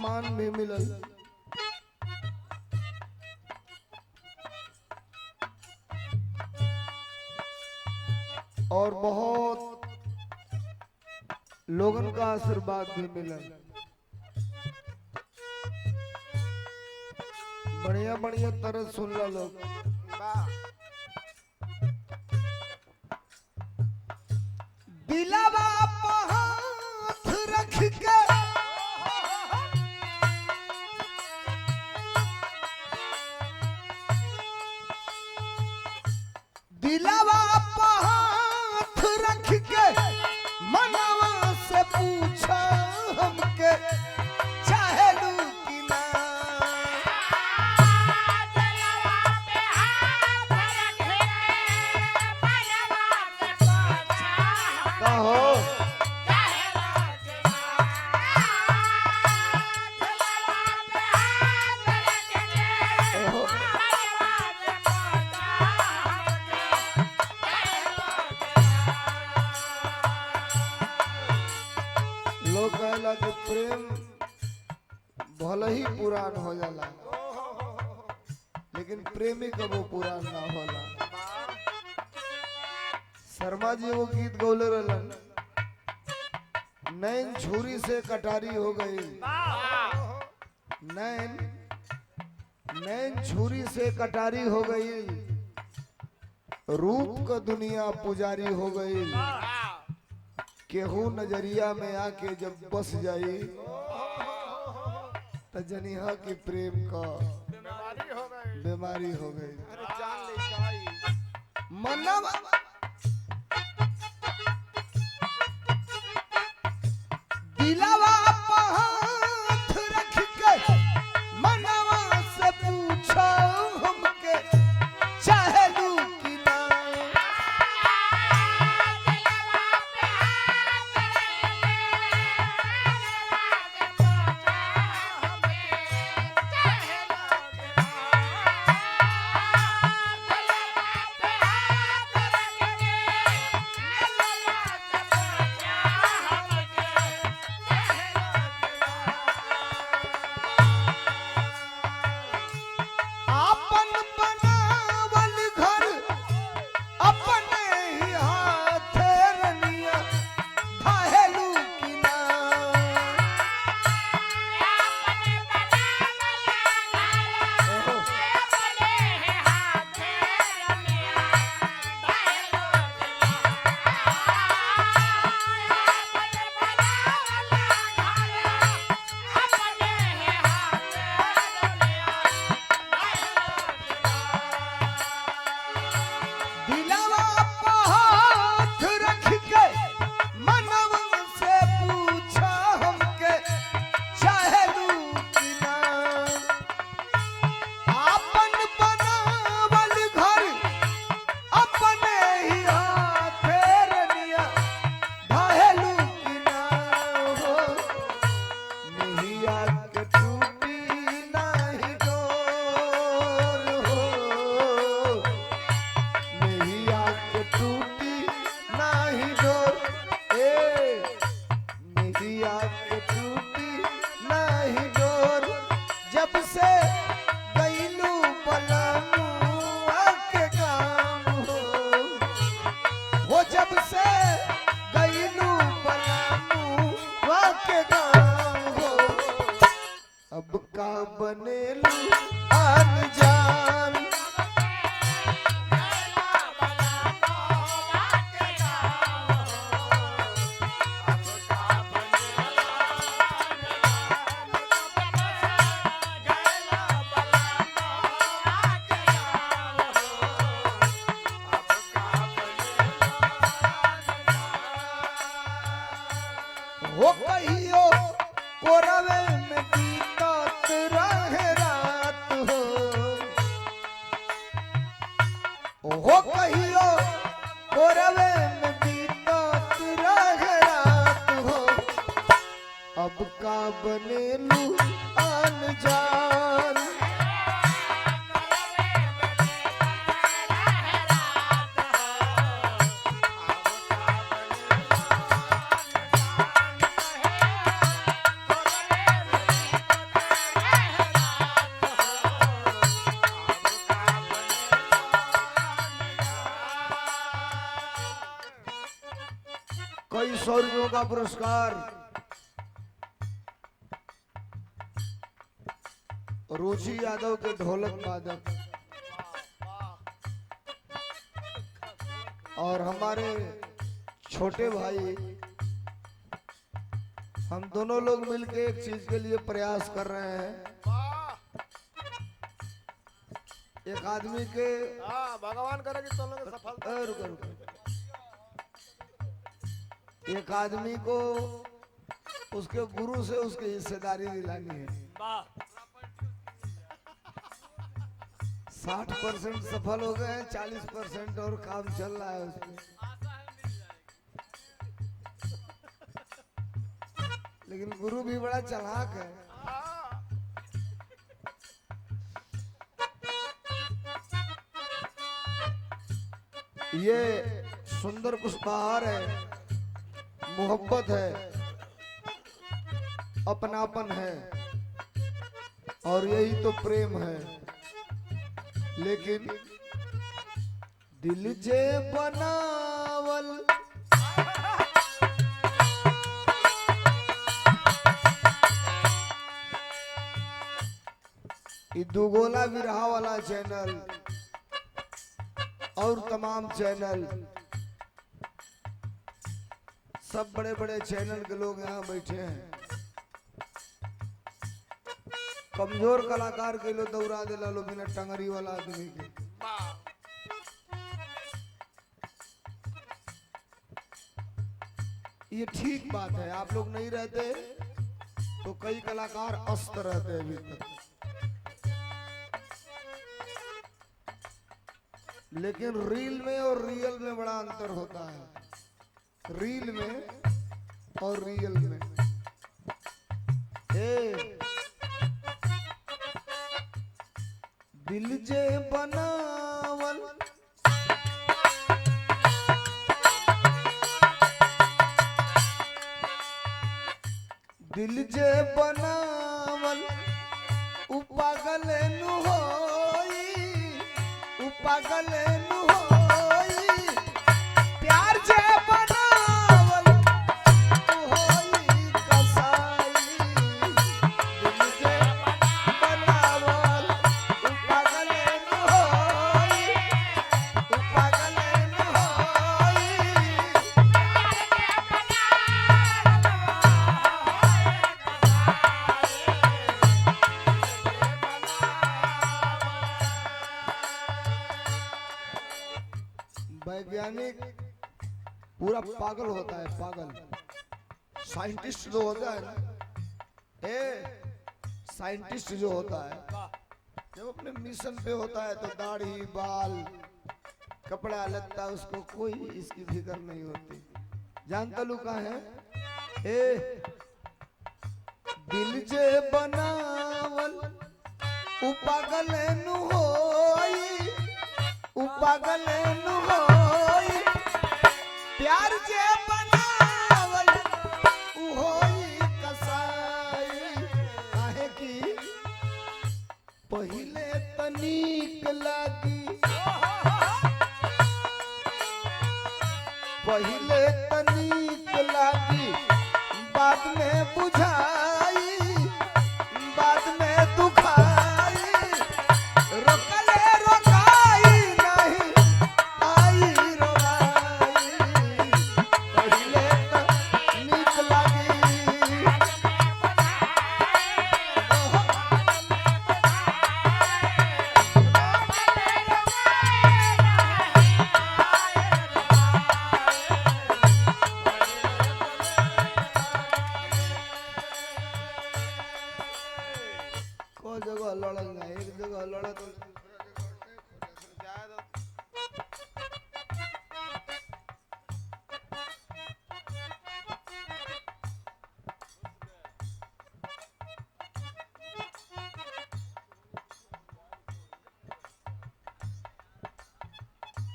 सम्मान भी मिलल। और बहुत लोगन का आशीर्वाद भी मिलल। बढ़िया बढ़िया तरह सुन ला लोग। दिलावा पे हाथ रख के दिलावा पे हाथ रख के मनवा से पूछा हमके चाहे लू कि ना। कहो लोग कहला कि प्रेम भले ही पुरान हो जाला, लेकिन प्रेमी कबो पुरान ना होला। शर्मा जी वो गीत गौले रहलन, नैन छुरी से कटारी हो गई। नैन छुरी से कटारी हो गई, रूप का दुनिया पुजारी हो गई। केहू नजरिया में आके जब बस जाई तो जनिहा की प्रेम का बीमारी हो गई। मनवा दिलावा पे हाथ रख के मनवा से पूछो हमके चाहे लू कि ना। आपन बनावल घर अपने ही हाथे रनिया ढाहेलू कि ना। दिलावा पे हाथ रख के मनवा से पूछा हमके चाहे लू कि ना। आपन बनावल घर अपने ही हाथे रनिया ढाहेलू कि ना। हो नहिया के टूटी नाही डोर हो, नहिया के टूटी नाही डोर। नहिया के टूटी नाही डोर, जब से गईलू बलमुआ के काम हो जब से गईलू बलमुआ के काम हो। अब का बनेलू अनजान। हो कहियो कोरवे में बीतत रहे रात हो कहियो कोरवे में बीतत रहे रात हो। अब का बनेलू अनजान। रुपयों का पुरस्कार रुचि यादव के ढोलक वादक और हमारे छोटे भाई, हम दोनों लोग मिलके एक चीज के लिए प्रयास कर रहे हैं। एक आदमी के भगवान करे कि तुम लोग सफल। रुको रुको, एक आदमी को उसके गुरु से उसकी हिस्सेदारी दिलानी है। 60% सफल हो गए, 40% और काम चल रहा है उसमें। लेकिन गुरु भी बड़ा चालाक है। ये सुंदर पुष्पहार है, मोहब्बत है, अपनापन है और यही तो प्रेम है। लेकिन दिल जे बनावल दुगोला विरहा वाला चैनल और तमाम चैनल, सब बड़े बड़े चैनल के लोग यहाँ बैठे हैं। कमजोर कलाकार के लो दौड़ा दे लो बिना टंगरी वाला आदमी के। ये ठीक बात है, आप लोग नहीं रहते तो कई कलाकार अस्त रहते अभी तक। लेकिन रील में और रियल में बड़ा अंतर होता है। रील में और रियल में दिल जे बनावल दिल जे बनावल पागल नु होई, पागल नु होई, प्यार जे बनावल होई कसाई। दिल जे बनावल पागल नु होई, पागल नु होई। वैज्ञानिक पूरा पागल होता है, पागल। साइंटिस्ट जो होता है ना, साइंटिस्ट जो होता है जब अपने मिशन पे होता है तो दाढ़ी बाल कपड़ा लगता, उसको कोई इसकी फिक्र नहीं होती। जानता लू का है दिल जे बनावल पागल नु होई, पागल नु होई, प्यार जे बनावल होई कसाई। काहे की पहिले तनीक लागी, पहिले तनीक लागी, बाद में बुझाई, बाद में दुखाई। रोकले रोकाई नहीं आई रोवाई, पहिले तनीक लागी। को जगह लड़ल ना, एक जगह लड़ा तो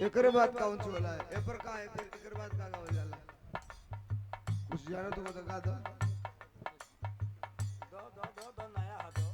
एकरे बाद कौन सी वाला है? एपर का है, फिर एकरे बाद का हो जाला कुछ जानो तो बता दो। दो नया हाथ दो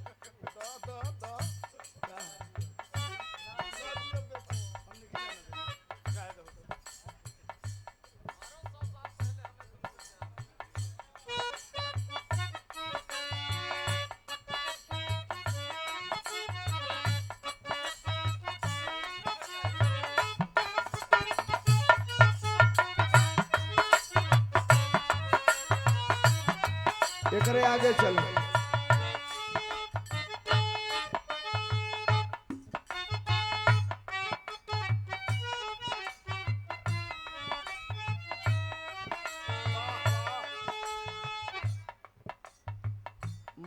एकरे आगे चलो।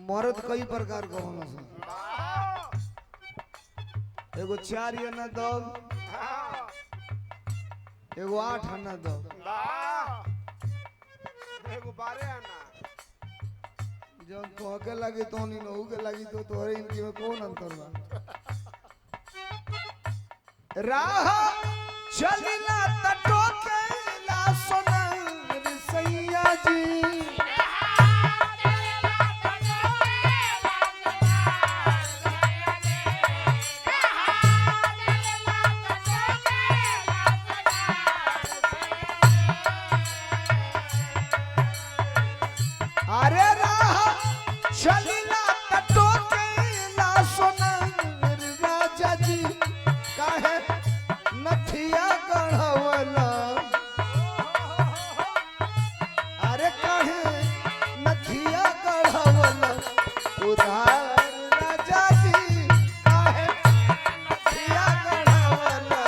मर्द कई प्रकार का होला सन। एगो 4 आना दब, एगो 8 आना दब, एगो 12 आना। जब तोहके लगी तो नहीं नहू के लगी तो तोहरे इनकी में कौन अंतर बा? राह चलिला तटो के ला सोनर सैया जी। अरे राह चलिला तटो के ला सोनर राजा जी। काहे नथिया गढ़वला, अरे काहे नथिया गढ़वला उधार राजा जी। काहे नथिया गढ़वला,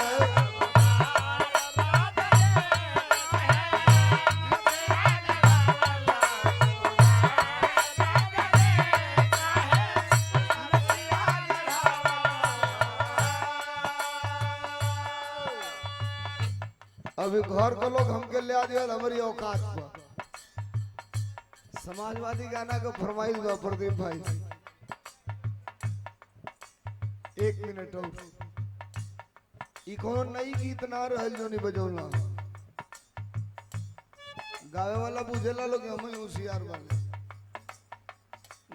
अभी घर के लोग हमके ले आ दिया हमारी औकात पर। समाजवादी गाना का फरमाइश बा प्रदीप भाई। 1 मिनट और ई कोनो नई गीत ना रहल जो नहीं बजौला। गावे वाला बुझेला लोग हम ही होशियार वाले।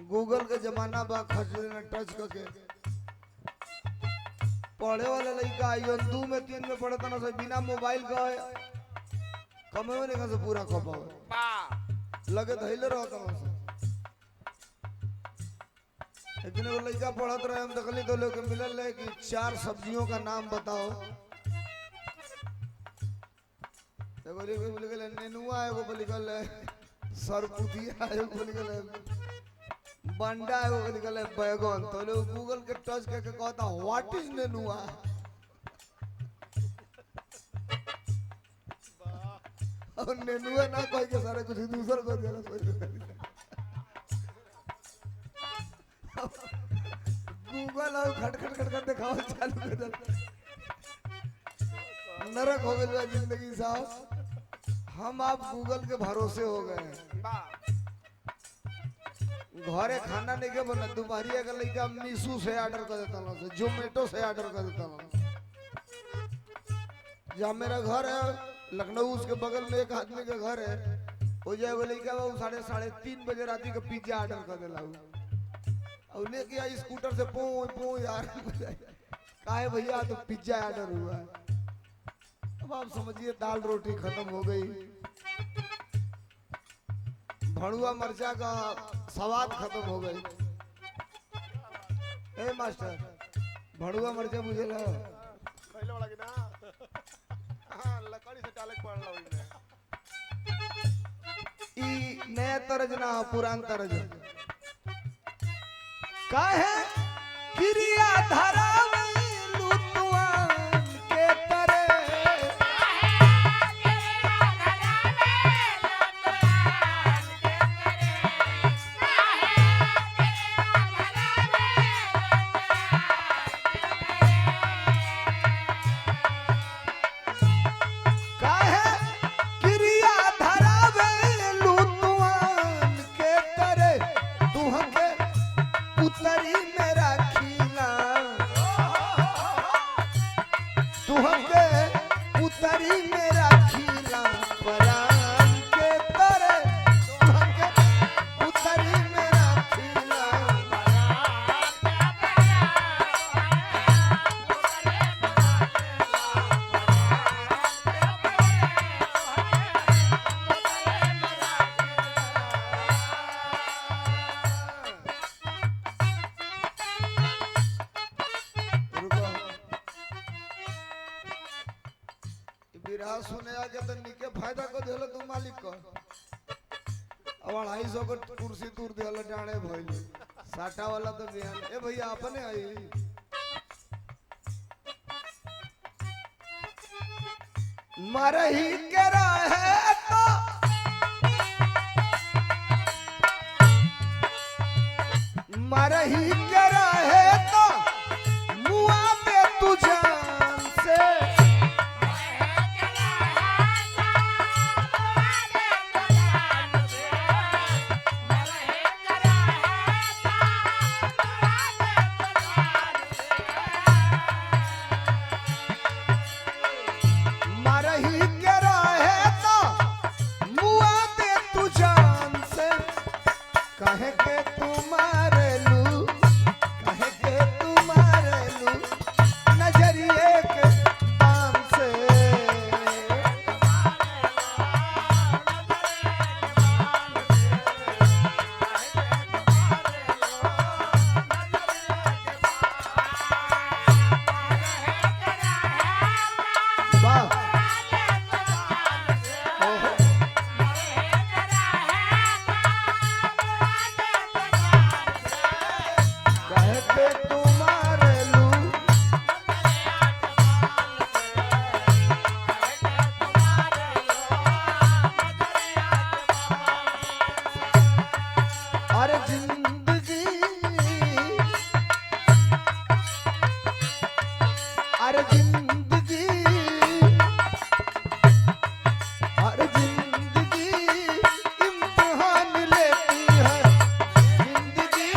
गूगल के जमाना बा, खसरे ने टच करके पढ़े वाला लड़का आइयो 2 में 3 में पढ़ता ना से बिना मोबाइल का कमे में नहीं से पूरा खपा लगे धैले रहता ना से। एक दिन वो लड़का पढ़त रहे, हम देखली तो लोग मिलल रहे कि 4 सब्जियों का नाम बताओ। एगो लिखल है नेनुआ, एगो लिखल है सरपुतिया, एगो लिखल है बंडा, एगो लिखल है बैगन। तो लोग गूगल के टच करके कहता व्हाट इज नेनुआ। और नेनुआ ना कोई के सारे कुछ दूसरा कर देला। गूगल और खट खट खट खट दिखावा चालू कर देला। नरक हो गई जिंदगी साहब। हम आप गूगल के भरोसे हो गए हैं। घरे खाना नहीं के बना, दोपहरिया का लड़का मीशू से ऑर्डर कर देता ना, जोमेटो से ऑर्डर कर देता ना। जहाँ मेरा घर है लखनऊ, उसके बगल में एक आदमी का घर है, वो जो लड़का वो 3:30 बजे रात का पिज्जा ऑर्डर कर देला। और लेके आई स्कूटर से पो पो यार काहे भैया तो पिज्जा ऑर्डर हुआ है। अब आप समझिए दाल रोटी खत्म हो गई, भड़ुआ मरचा का स्वाद खत्म हो गई। ए मास्टर भड़ुआ मरचा बुझे ला खइले वाला कि ना। हां लकड़ी से टाले पड़ला ओइ में। ई नया तरज ना पुरान तरज। काहे क्रिया धरावे लुतवान के तरे। बिरहा सुने आके तो निके फायदा को देलो तू मालिक को। अब 250 को कुर्सी तूर दिया डाणे भइल साटा वाला तो बिहान ए भैया अपने आई मरही के रहे तो मरही के रहे तो मुआ पे तू जान से मरही के रहे तो मुआ पे तू जान से कहे के तू मारेलू कहे के तू मारेलू नजरिए के बान से वाह ओहो कहे के तू मारेलू अरे जिंदगी अरे जिंदगी अरे जिंदगी इम्तिहान लेती है जिंदगी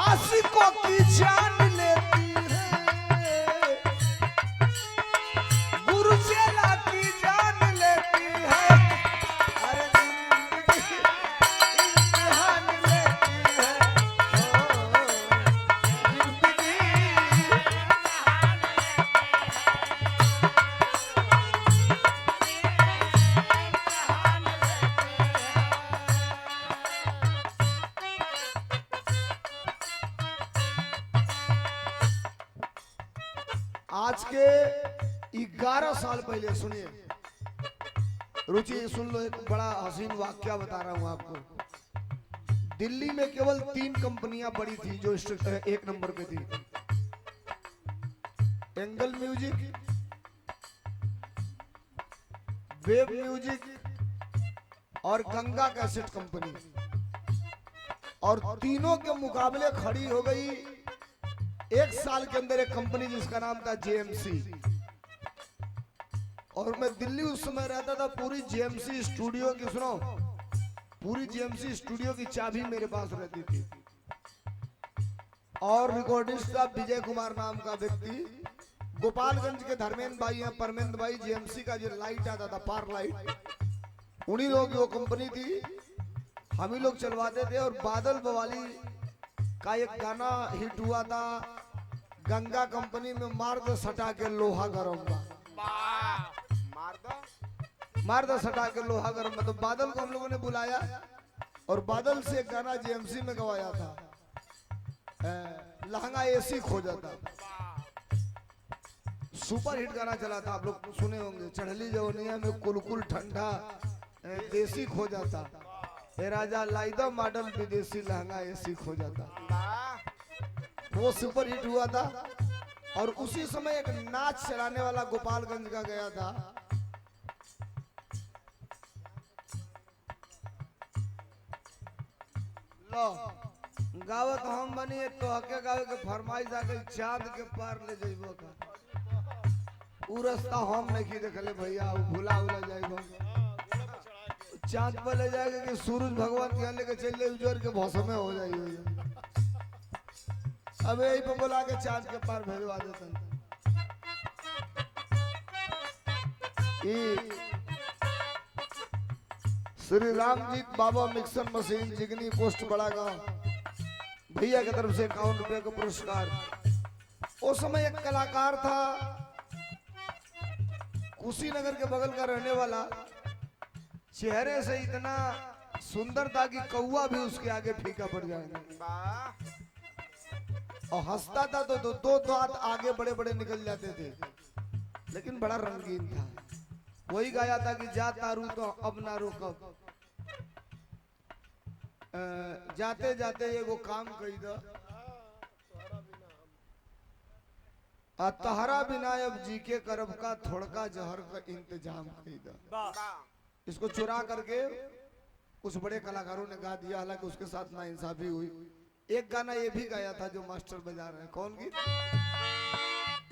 आशिकों की जान लेती है गुरु चेला की जान लेती है अरे जिंदगी इम्तिहान लेती है जिंदगी आज के 11 साल पहले सुनिए रुचि सुन लो एक बड़ा हसीन वाक्या बता रहा हूं आपको दिल्ली में केवल 3 कंपनियां बड़ी थी जो एक नंबर पे थी एंगल म्यूजिक वेब म्यूजिक और गंगा कैसेट कंपनी और तीनों के मुकाबले खड़ी हो गई एक साल के अंदर एक कंपनी जिसका नाम था जेएमसी और मैं दिल्ली उस समय रहता था पूरी जेएमसी स्टूडियो की सुनो पूरी जेएमसी स्टूडियो की चाबी मेरे पास रहती थी और रिकॉर्डिस्ट था विजय कुमार नाम का व्यक्ति गोपालगंज के धर्मेंद्र भाई हैं परमेंद्र भाई जेएमसी का जो लाइट आता था पार लाइट उन्हीं लोगों की वो कंपनी थी हम ही लोग चलवाते थे और बादल बवाली का एक गाना हिट हुआ था गंगा कंपनी में मार दो सटा के लोहा गरम मार दो सटा के लोहा गरम तो बादल को हम लोगों ने बुलाया और बादल से एक गाना जेएमसी में गवाया था लहंगा एसी खोजा था सुपर हिट गाना चला था आप लोग सुने होंगे चढ़ली जवनिया में कुलकुल ठंडा देसी खो जाता ए राजा लाइदा मॉडल विदेशी लहंगा एसी खो जाता वो सुपर हिट हुआ था और उसी समय एक नाच चलाने वाला गोपालगंज का गया था लो गावत हम बनी तो हके गावे के फरमाइश आ गई चांद के पार ले जइबो का उ रास्ता हम नहीं देखले भैया भूला उला जाइबो चांद पर ले जाएगा कि सूरज भगवान के यहाँ लेके चल जाए उजर के भौसम में हो जाएगी अब यही पे बोला के चांद के पार भेजवा देते श्री रामजीत बाबा मिक्सर मशीन जिगनी पोस्ट बड़ा गांव भैया की तरफ से 51 रुपए का पुरस्कार उस समय एक कलाकार था कुशीनगर के बगल का रहने वाला चेहरे से इतना सुंदर था कि कौवा भी उसके आगे फीका पड़ जाएगा और हंसता था तो दो दांत आगे बड़े बड़े निकल जाते थे, लेकिन बड़ा रंगीन था। वही गाया था कि जा तारू तो अब ना रुकब, जाते जाते एगो काम कही दो, तहरा बिना अब जी के करब का थोड़का जहर का इंतजाम कही दो। इसको चुरा करके कुछ बड़े कलाकारों ने गा दिया, हालांकि उसके साथ ना इंसाफी हुई। एक गाना ये भी गाया था जो मास्टर बजा रहे हैं, कौन गीत?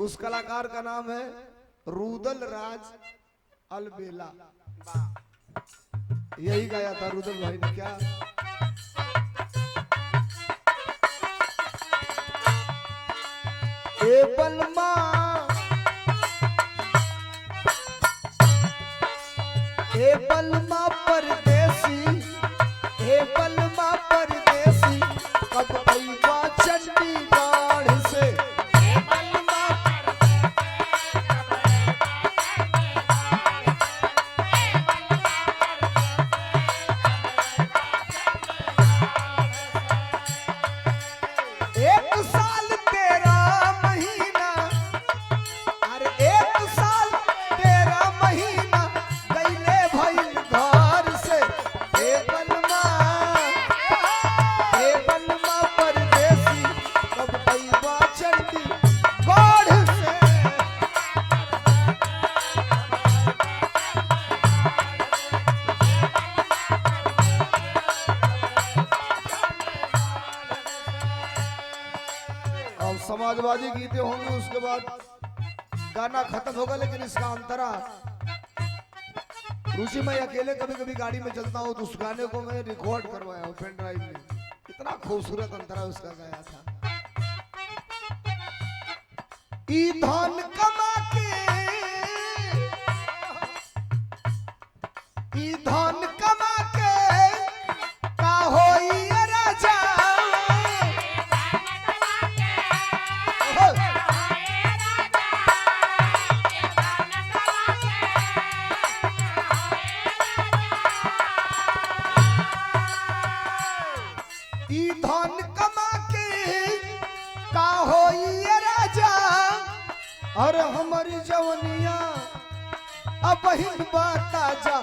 उस कलाकार का नाम है रुदल राज अलबेला। यही गाया था रुदल भाई ने। क्या ए बलमा ए बलमा परदेसी, ए बलमा परदेसी, कब आईबा चंडीगढ़ से। एक साल तेरा महीना, अरे एक साल तेरा महीना गईले भइल घर से। ए बलमा परदेसी, कब आईबा चंडीगढ़ से। अब समाजवादी गीतें होंगी, उसके बाद गाना खत्म होगा, लेकिन इसका अंतरा रुचि, मैं अकेले कभी कभी गाड़ी में चलता हूँ तो उस गाने को मैं रिकॉर्ड करवाया हूँ पेन ड्राइव में। इतना खूबसूरत अंतरा उसका गाया था। ई धन कमा के, ई धन कमा के का होई ये राजा। ई धन कमा के का होई ये राजा, और हमारी जवनिया अब हिन बाता जा।